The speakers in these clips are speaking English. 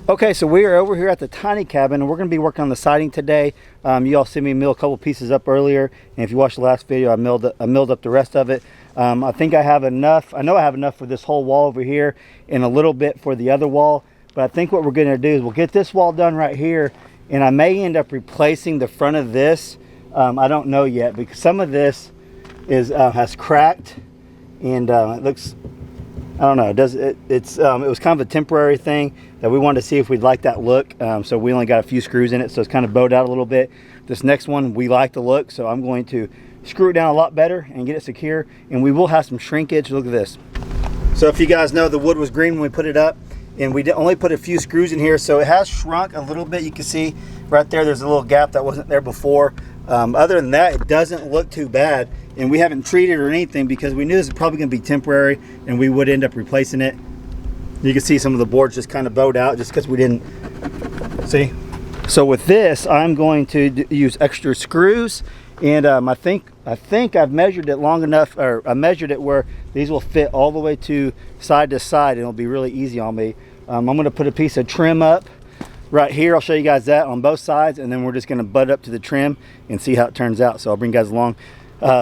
Okay, so we are over here at the tiny cabin and we're going to be working on the siding today. You all see me mill a couple pieces up earlier, and if you watched the last video, I milled up the rest of it. I think I have enough. I know I have enough for this whole wall over here and a little bit for the other wall, but I think what we're going to do is we'll get this wall done right here, and I may end up replacing the front of this. I don't know yet, because some of this is has cracked, and it looks, I don't know, it was kind of a temporary thing that we wanted to see if we'd like that look. So we only got a few screws in it, so it's kind of bowed out a little bit. This next one, we like the look, so I'm going to screw it down a lot better and get it secure, and we will have some shrinkage. Look at this. So if you guys know, the wood was green when we put it up, and we only put a few screws in here, so it has shrunk a little bit. You can see right there's a little gap that wasn't there before. Other than that, it doesn't look too bad, and we haven't treated or anything because we knew this was probably going to be temporary and we would end up replacing it. You can see some of the boards just kind of bowed out just because we didn't see. So with this, I'm going to use extra screws, and I think I've measured it long enough, or I measured it where these will fit all the way to side, and it'll be really easy on me. I'm going to put a piece of trim up right here. I'll show you guys that on both sides, and then we're just going to butt up to the trim and see how it turns out. So I'll bring you guys along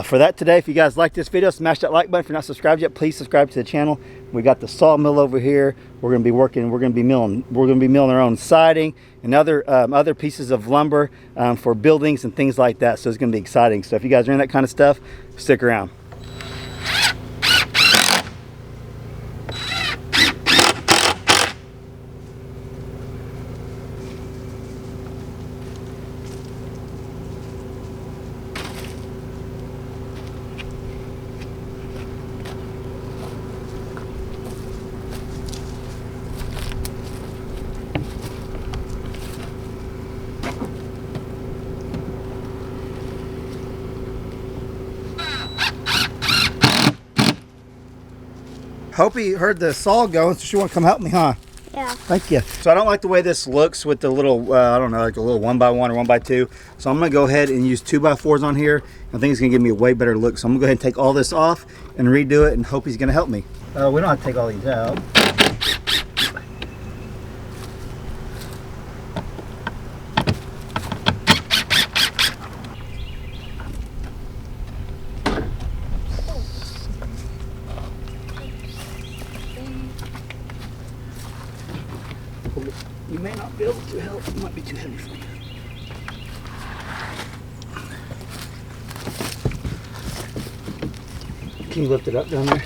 for that today. If you guys like this video, smash that like button. If you're not subscribed yet, please subscribe to the channel. We got the sawmill over here. We're going to be working, we're going to be milling our own siding and other pieces of lumber for buildings and things like that. So it's going to be exciting. So if you guys are in that kind of stuff, stick around. Hope he heard the saw going, so she want to come help me, huh? Yeah. Thank you. So I don't like the way this looks with the little, I don't know, like a little 1x1 or 1x2. So I'm going to go ahead and use 2x4s on here. I think it's going to give me a way better look. So I'm going to go ahead and take all this off and redo it, and hope he's going to help me. We don't have to take all these out. You may not be able to help. It might be too heavy for you. Can you lift it up down there?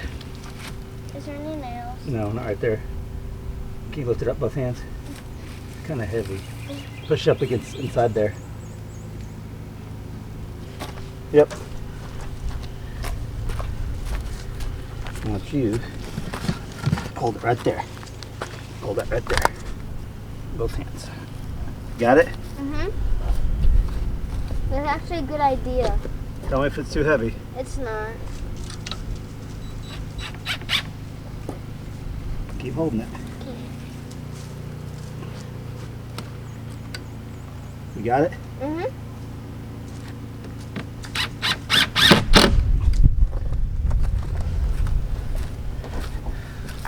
Is there any nails? No, not right there. Can you lift it up both hands? It's kind of heavy. Push it up against inside there. Yep. I want you hold it right there. Hold that right there. Both hands. Got it? Mm-hmm. That's actually a good idea. Tell me if it's too heavy. It's not. Keep holding it. Okay. You got it? Mm-hmm.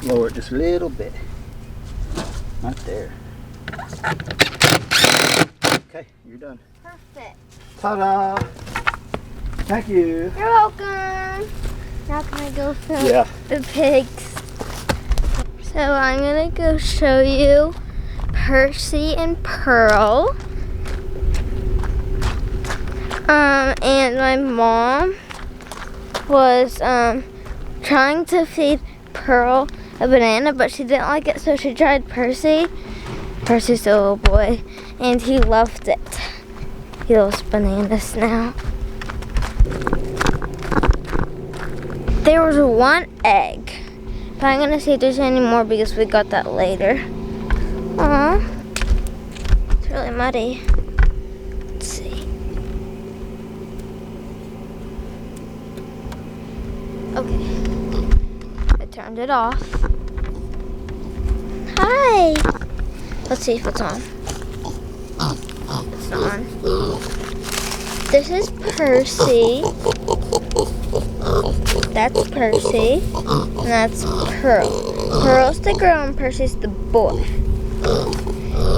Lower it just a little bit. Not there. Okay, you're done. Perfect. Ta-da! Thank you. You're welcome. Now can I go film the pigs? So I'm gonna go show you Percy and Pearl. And my mom was trying to feed Pearl a banana, but she didn't like it, so she tried Percy. Percy's a little boy, and he loved it. He loves bananas now. There was one egg, but I'm gonna see if there's any more because we got that later. Aw, it's really muddy. Let's see. Okay, I turned it off. Hi. Let's see if it's on. It's on. This is Percy. That's Percy. And that's Pearl. Pearl's the girl and Percy's the boy.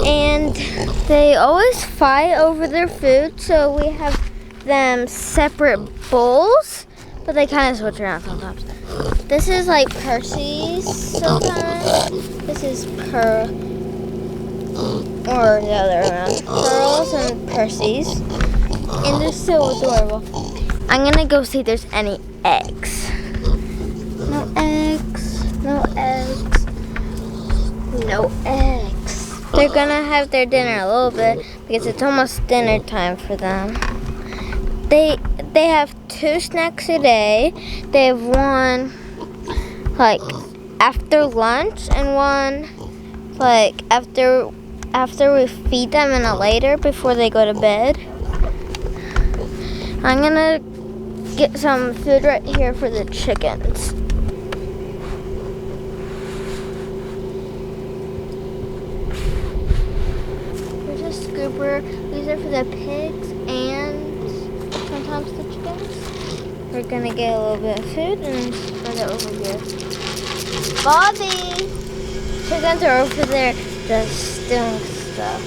And they always fight over their food, so we have them separate bowls, but they kind of switch around sometimes. This is like Percy's sometimes. This is Pearl, or the other way around. Pearl's and Percy's. And they're so adorable. I'm gonna go see if there's any eggs. No eggs, no eggs, no eggs. They're gonna have their dinner a little bit because it's almost dinner time for them. They have 2 snacks a day. They have one like after lunch and one like after we feed them and later before they go to bed. I'm gonna get some food right here for the chickens. Here's a scooper. These are for the pigs and sometimes the chickens. We're gonna get a little bit of food and spread it over here. Bobby! Chickens are over there just doing stuff.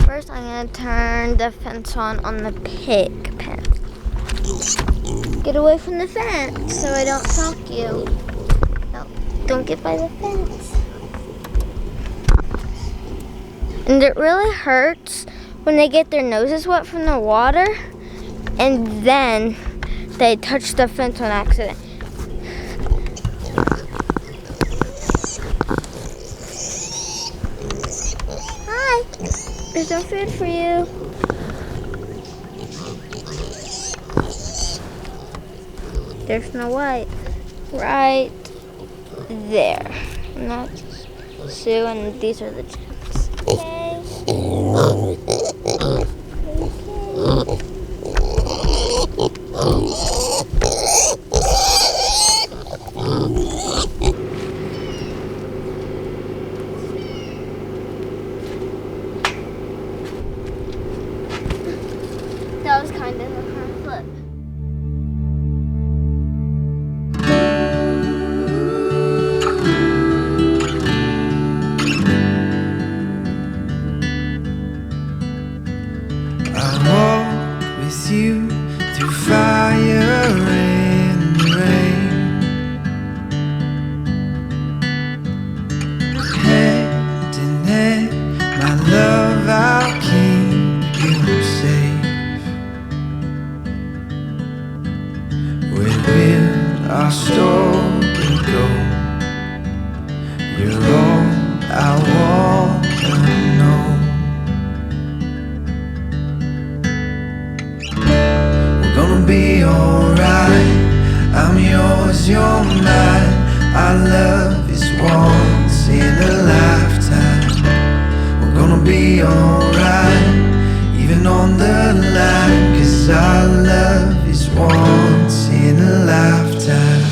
First, I'm gonna turn the fence on the pig pen. Get away from the fence so I don't shock you. No, don't get by the fence. And it really hurts when they get their noses wet from the water and then they touch the fence on accident. Hi, there's no food for you. There's Snow White right there. And that's Sue, and these are the chickens. Okay. That was kind of a front flip. With you through fire and rain, hand in hand, my love, I'll keep you safe. Where will our story go? You're all I wanna know. Gonna be alright. I'm yours, you're mine. Our love is once in a lifetime. We're gonna be alright, even on the line, 'cause our love is once in a lifetime.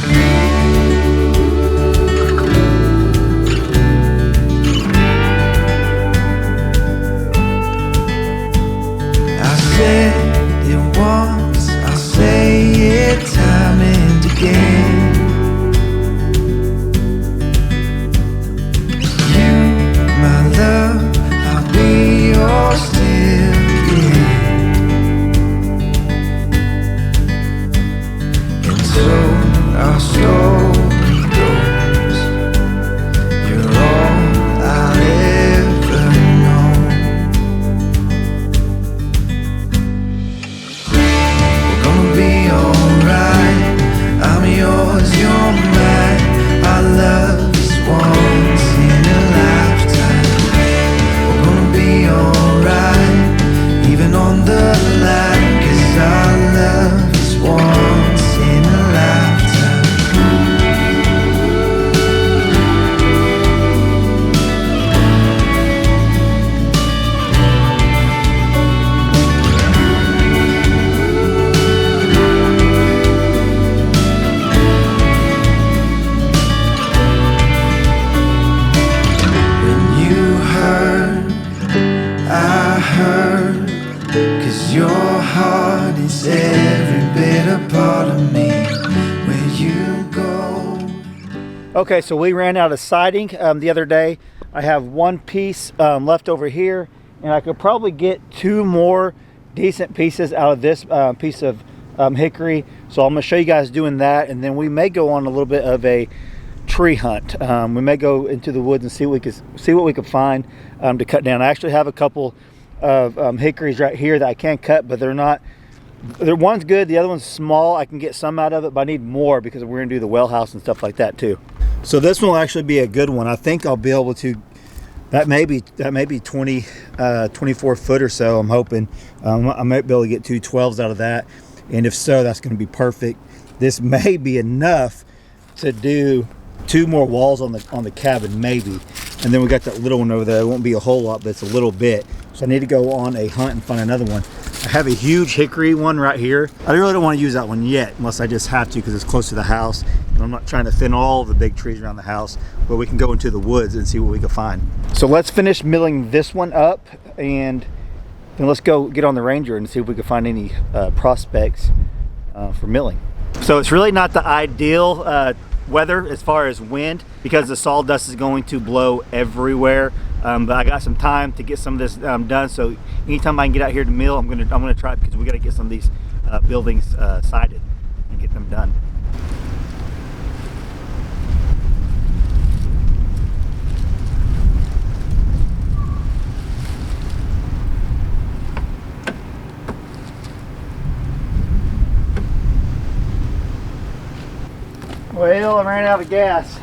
I said it once, I'll say it time and again. You, my love, I'll be yours till the end. bitter part of me. Where you go. Okay, so we ran out of siding the other day. I have one piece left over here, and I could probably get 2 more decent pieces out of this piece of hickory. So I'm going to show you guys doing that, and then we may go on a little bit of a tree hunt. We may go into the woods and see what we can find to cut down. I actually have a couple of hickories right here that I can cut, but one's good, the other one's small. I can get some out of it, but I need more because we're gonna do the well house and stuff like that too. So this one will actually be a good one. I think I'll be able to, that may be 24 foot or so, I'm hoping. I might be able to get 2 12s out of that, and if so, that's going to be perfect. This may be enough to do 2 more walls on the cabin, maybe. And then we got that little one over there. It won't be a whole lot, but it's a little bit. So I need to go on a hunt and find another one. I have a huge hickory one right here. I really don't want to use that one yet, unless I just have to because it's close to the house. And I'm not trying to thin all the big trees around the house, but we can go into the woods and see what we can find. So let's finish milling this one up, and then let's go get on the Ranger and see if we can find any prospects for milling. So it's really not the ideal weather as far as wind because the sawdust is going to blow everywhere. But I got some time to get some of this done. So anytime I can get out here to mill, I'm gonna try it because we got to get some of these buildings sided and get them done. Well, I ran out of gas.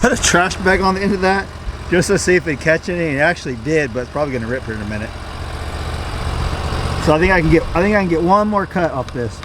Put a trash bag on the end of that just to see if it catch any, and it actually did, but it's probably gonna rip here in a minute. So I think I can get one more cut off this.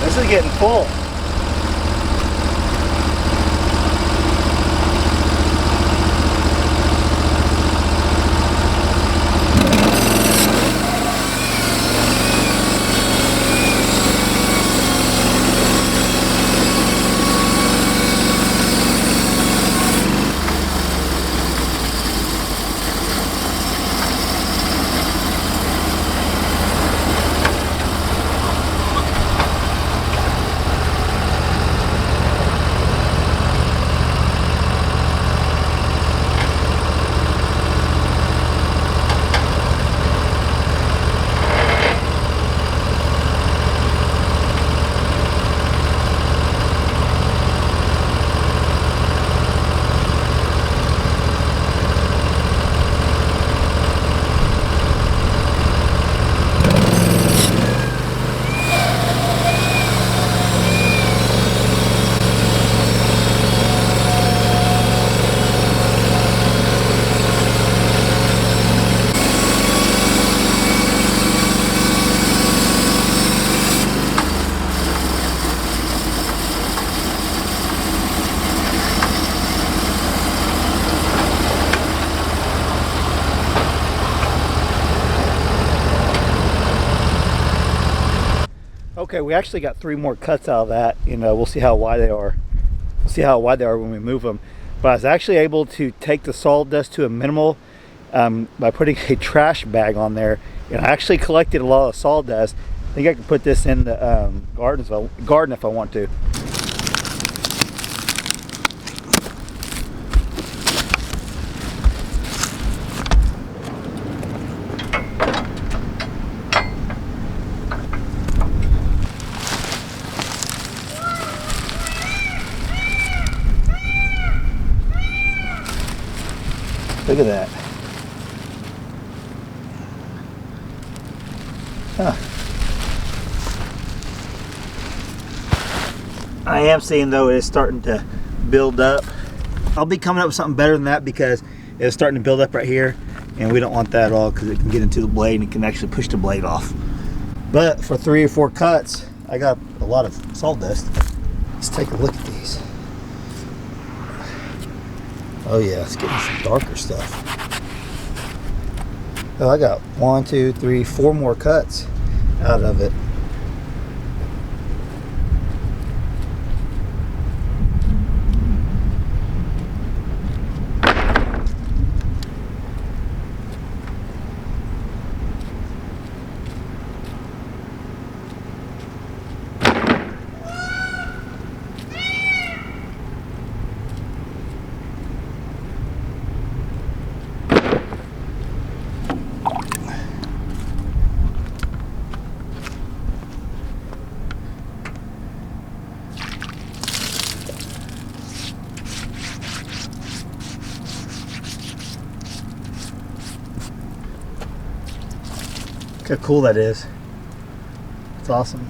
This is getting full. Okay, we actually got 3 more cuts out of that. You know, we'll see how wide they are. We'll see how wide they are when we move them. But I was actually able to take the sawdust to a minimal by putting a trash bag on there. And I actually collected a lot of sawdust. I think I can put this in the garden if I want to. Look at that. Huh. I am seeing though it's starting to build up. I'll be coming up with something better than that because it's starting to build up right here, and we don't want that at all because it can get into the blade and it can actually push the blade off. But for 3 or 4 cuts, I got a lot of sawdust. Let's take a look at these. Oh yeah, it's getting some darker stuff. Oh, I got 1, 2, 3, 4 more cuts out of it. Look how cool that is. It's awesome.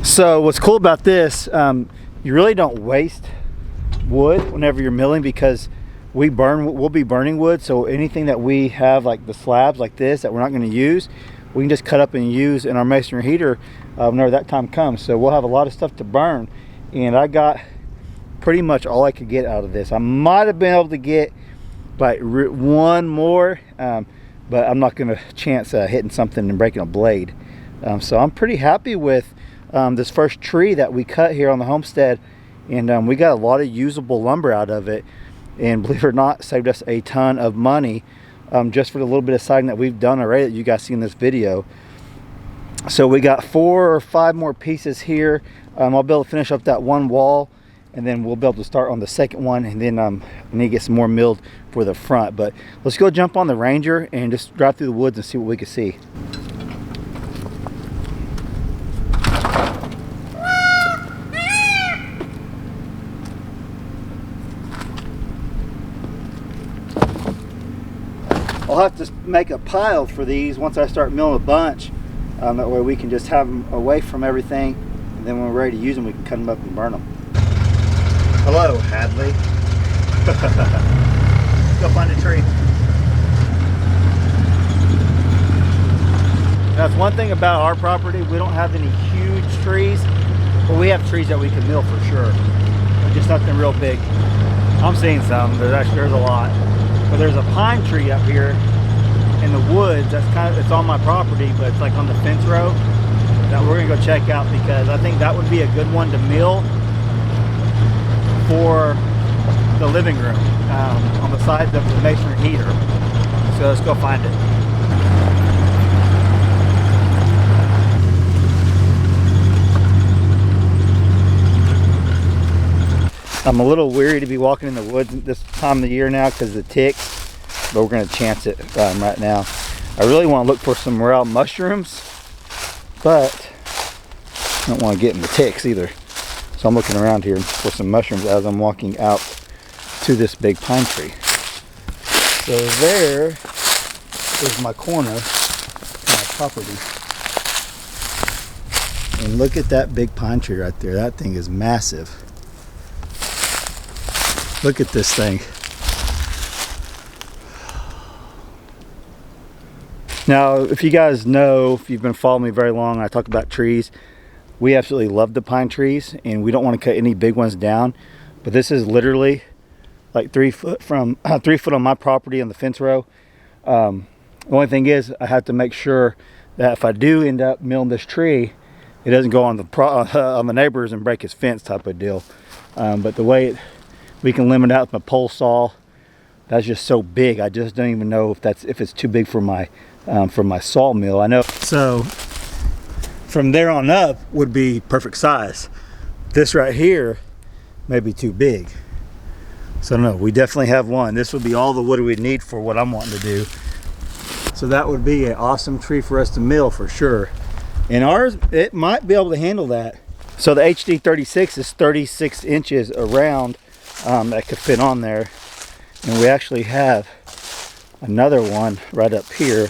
So what's cool about this, you really don't waste wood whenever you're milling because we'll be burning wood. So anything that we have, like the slabs like this that we're not going to use, we can just cut up and use in our masonry heater whenever that time comes. So we'll have a lot of stuff to burn, and I got pretty much all I could get out of this. I might have been able to get like 1 more, but I'm not going to chance hitting something and breaking a blade. So I'm pretty happy with this first tree that we cut here on the homestead, and we got a lot of usable lumber out of it, and believe it or not, saved us a ton of money just for the little bit of siding that we've done already that you guys see in this video. So we got 4 or 5 more pieces here. I'll be able to finish up that 1 wall, and then we'll be able to start on the second one, and then I need to get some more milled for the front. But let's go jump on the Ranger and just drive through the woods and see what we can see. I'll have to make a pile for these once I start milling a bunch. That way we can just have them away from everything, and then when we're ready to use them, we can cut them up and burn them. Hello, Hadley. Go find a tree. That's one thing about our property. We don't have any huge trees, we have trees that we can mill for sure, but just nothing real big. I'm seeing some. There's a lot, but there's a pine tree up here in the woods. It's on my property, but it's like on the fence row that we're gonna go check out, because I think that would be a good one to mill for the living room on the side of the masonry heater. So let's go find it. I'm a little weary to be walking in the woods this time of the year now because of the ticks, but we're going to chance it right now. I really want to look for some morel mushrooms, but I don't want to get in the ticks either. So I'm looking around here for some mushrooms as I'm walking out to this big pine tree. So there is my corner, my property. And look at that big pine tree right there. That thing is massive. Look at this thing. Now, if you guys know, if you've been following me very long, I talk about trees. We absolutely love the pine trees, and we don't want to cut any big ones down. But this is literally like 3 foot from 3 foot on my property on the fence row. The only thing is, I have to make sure that if I do end up milling this tree, it doesn't go on the neighbors and break his fence type of deal. But the way we can limit out with my pole saw, that's just so big. I just don't even know if it's too big for my sawmill. I know. So from there on up would be perfect size. This right here may be too big. So no, we definitely have one. This would be all the wood we need for what I'm wanting to do. So that would be an awesome tree for us to mill for sure. And ours, it might be able to handle that. So the HD 36 is 36 inches around. That could fit on there, and we actually have another one right up here,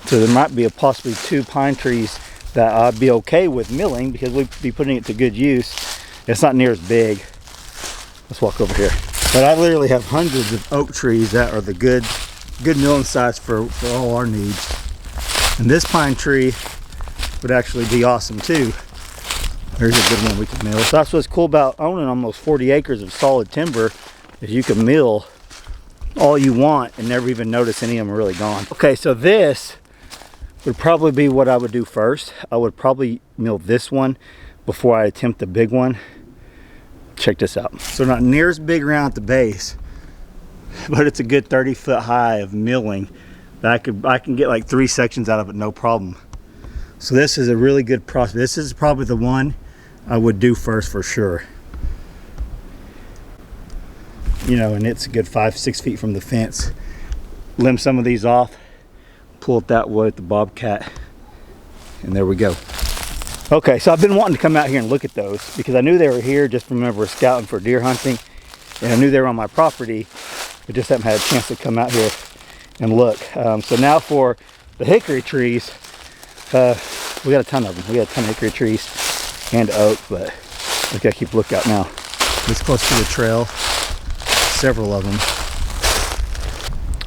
so there might be possibly 2 pine trees that I'd be okay with milling, because we'd be putting it to good use. It's not near as big. Let's walk over here. But I literally have hundreds of oak trees that are the good milling size for all our needs, and this pine tree would actually be awesome too. There's a good one we can mill. So that's what's cool about owning almost 40 acres of solid timber, is you can mill all you want and never even notice any of them are really gone. Okay, so this would probably be what I would do first. I would probably mill this one before I attempt the big one. Check this out. So not near as big around at the base, but it's a good 30 foot high of milling that I can get like 3 sections out of it, no problem. So this is a really good process. This is probably the one I would do first for sure. You know, and it's a good 5-6 feet from the fence. Limb some of these off, pull it that way with the bobcat, and there we go. Okay, so I've been wanting to come out here and look at those because I knew they were here just from whenever we're scouting for deer hunting, and I knew they were on my property, but just haven't had a chance to come out here and look. So now for the hickory trees, we got a ton of them. We got a ton of hickory trees and oak, but we gotta keep a lookout now. This close to the trail, several of them.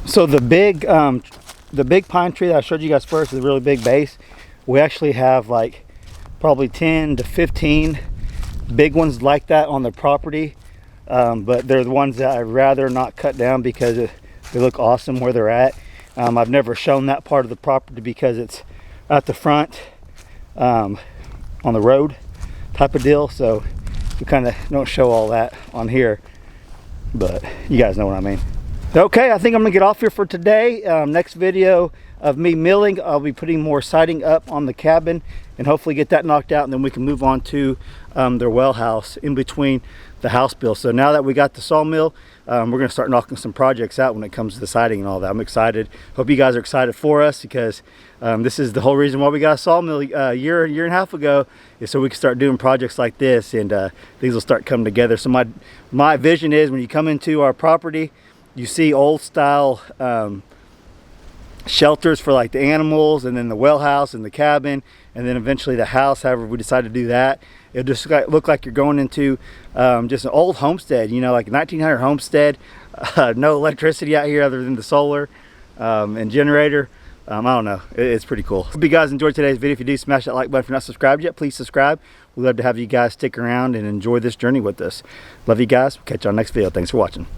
So the big pine tree that I showed you guys first, is a really big base. We actually have like probably 10 to 15 big ones like that on the property, but they're the ones that I'd rather not cut down because they look awesome where they're at. I've never shown that part of the property because it's at the front on the road type of deal, so we kind of don't show all that on here, but you guys know what I mean. Okay, I think I'm gonna get off here for today. Next video of me milling, I'll be putting more siding up on the cabin and hopefully get that knocked out, and then we can move on to their well house in between the house build. So now that we got the sawmill, we're gonna start knocking some projects out when it comes to the siding and all that. I'm excited. Hope you guys are excited for us, because this is the whole reason why we got a sawmill a year and a half ago, is so we can start doing projects like this, and things will start coming together. So my vision is, when you come into our property, you see old style shelters for like the animals, and then the well house and the cabin, and then eventually the house. However we decide to do that, it'll just look like you're going into just an old homestead, you know, like a 1900 homestead. No electricity out here other than the solar and generator, I don't know, it's pretty cool. Hope you guys enjoyed today's video. If you do, smash that like button. If you're not subscribed yet, please subscribe. We'd love to have you guys stick around and enjoy this journey with us. Love you guys. We'll catch you on the next video. Thanks for watching.